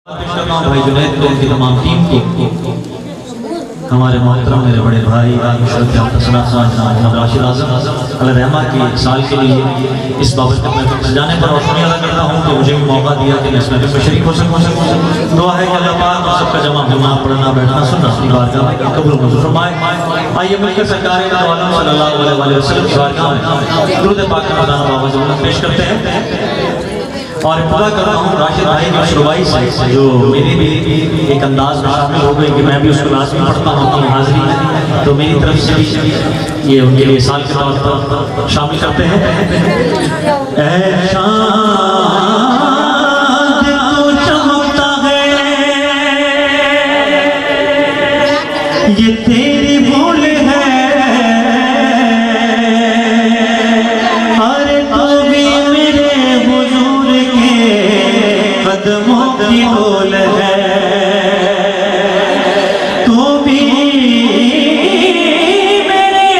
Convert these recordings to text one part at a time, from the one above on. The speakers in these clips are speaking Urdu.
بھائی جنید کو ان کی تمام ٹیم کو ہمارے محترم میرے بڑے بھائی جناب راشد اعظم علیہ رحمہ کی سال کے لیے اس بابت میں جانے پر روشنی ادا کرتا ہوں کہ مجھے بھی موقع دیا کہ میں اس میں شریک ہو سکوں. دعا ہے کہ اللہ پاک اور سب کا جمع ہونا پڑھنا بیٹھنا سننا اپنی بارگاہ میں قبول منظور فرمائے. آئیے مل کر سرکار دو عالم صلی اللہ علیہ وسلم کی بارگاہ میں درود پاک کا خزانہ بابا ضرورت پیش کرتے ہیں اور ابتدا کرتا ہوں راشد بھائی کی شروعائی سے جو میری بھی ایک انداز میں شامل ہو گئی کہ میں بھی اس کو لازمی پڑھتا ہوں اپنی حاضری میں, تو میری طرف سے بھی یہ ان کے لیے سال کے طور پر شامل کرتے ہیں. اے شان تو چمکتا ہے یہ تیری بھول ہے, ارے تو بھی میرے حضور کے قدموں کی بول ہے, تو بھی میرے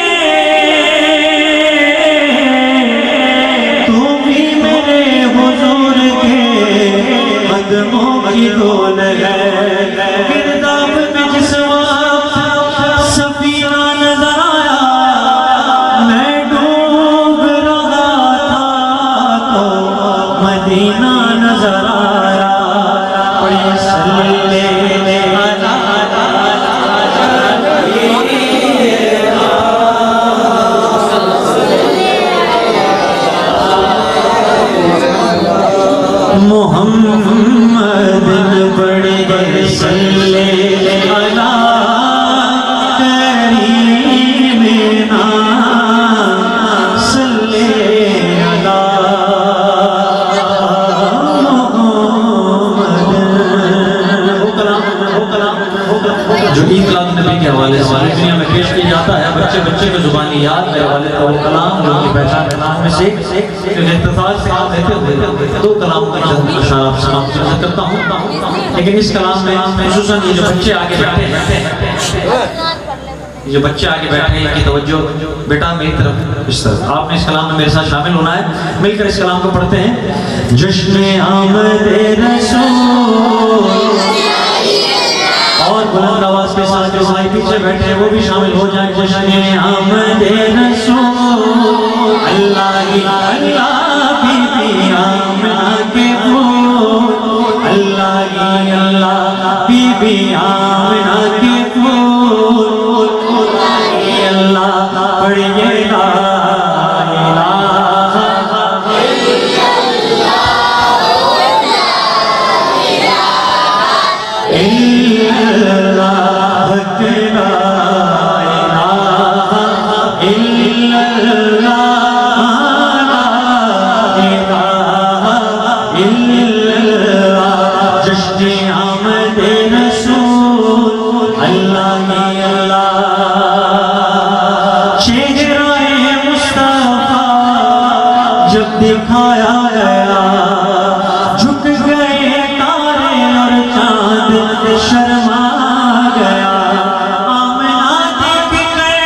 حضور کے قدموں کی بول ہے. گرداب میں جس وقت سفینہ نظر آیا میں ڈوب رہا تھا تو مدینہ نظر آیا. پڑھیے صلی محمد بڑے صلی علی کریمنا صلی علی محمد. جو عید کلام نبی کے حوالے سے دنیا میں پیش کیا جاتا ہے بچے کے زبانی یاد کے حوالے کا وہ کلام جو کی پہچان میں سے اختصار سے آپ دیتے ہوئے دو کلام کا اشارہ آپ سماعت کرتا ہوں. لیکن اس کلام میں خصوصاً یہ جو بچے آگے بیٹھے ہیں ان کی توجہ بیٹا میری طرف اس طرح آپ نے اس کلام میں میرے ساتھ شامل ہونا ہے. مل کر اس کلام کو پڑھتے ہیں. جشن آمد رسول, اور بلند آواز کے ساتھ جو بھائی پیچھے بیٹھے ہیں وہ بھی شامل ہو جائیں. جشن آمد رسول, اللہ ہی اللہ بی بی آمنہ کے پھول, اللہ ہی اللہ بی بی آمنہ کے پھول, اللہ ہی اللہ پڑھیے لا الہ الا اللہ, حق لا الہ الا اللہ, جشن آمد رسول, اللہ ہی اللہ. چہرہ مصطفیٰ جب دکھایا گیا جھک گئے تارے اور چاند شرما گیا. آمنہ دیکھ کر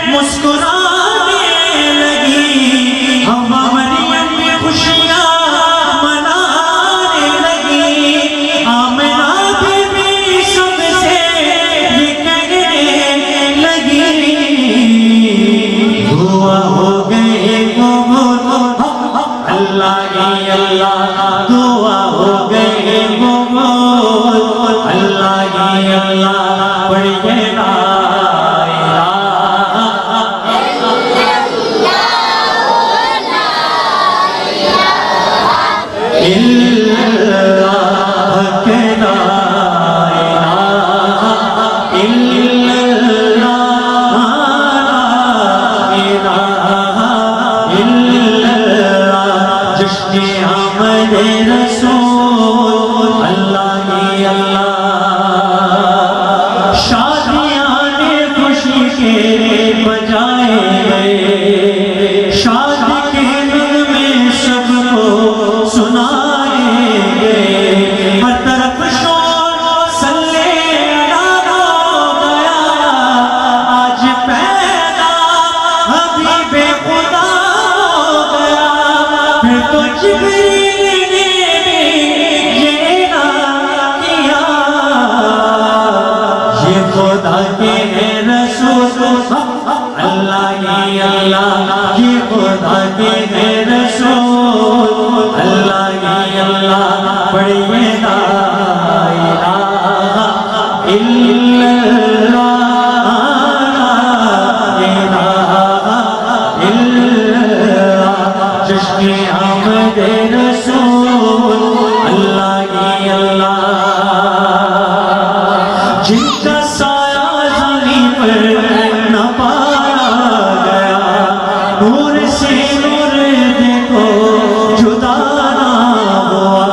مسکرانے لگی, ہوا مریم میں خوشیاں منانے لگی. آمنہ بیوی سب سے یہ کہنے لگی دعا ہو گئے قبول, الا اللہ لا الہ الا اللہ جشن آمد رسول اللہ کی اللہ جن کا سایہ زمین پر نہ پایا گیا نور سے نور دیکھو جدا نہ ہوا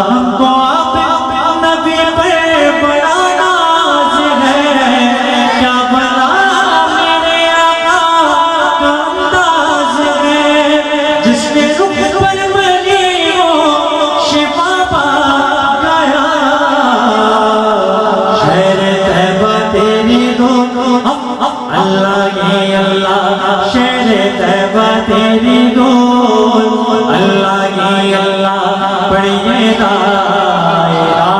ہم کو آپ نبی پر بڑا ناز ہے کیا بلا میرے آقا کا انداز ہے جس نے رخ پر مریضوں شفا پا گیا شہر طیبہ تیری دھوم اللہ کی اللہ شہر طیبہ تیری دھوم اللہ کی اللہ پڑھیے لا الہ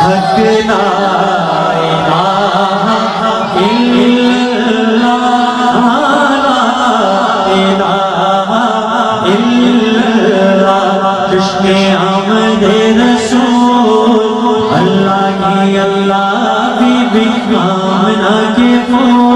حق لا الہ الا اللہ جشن آمد رسول اللہ کی اللہ بی بی آمنہ کے پھول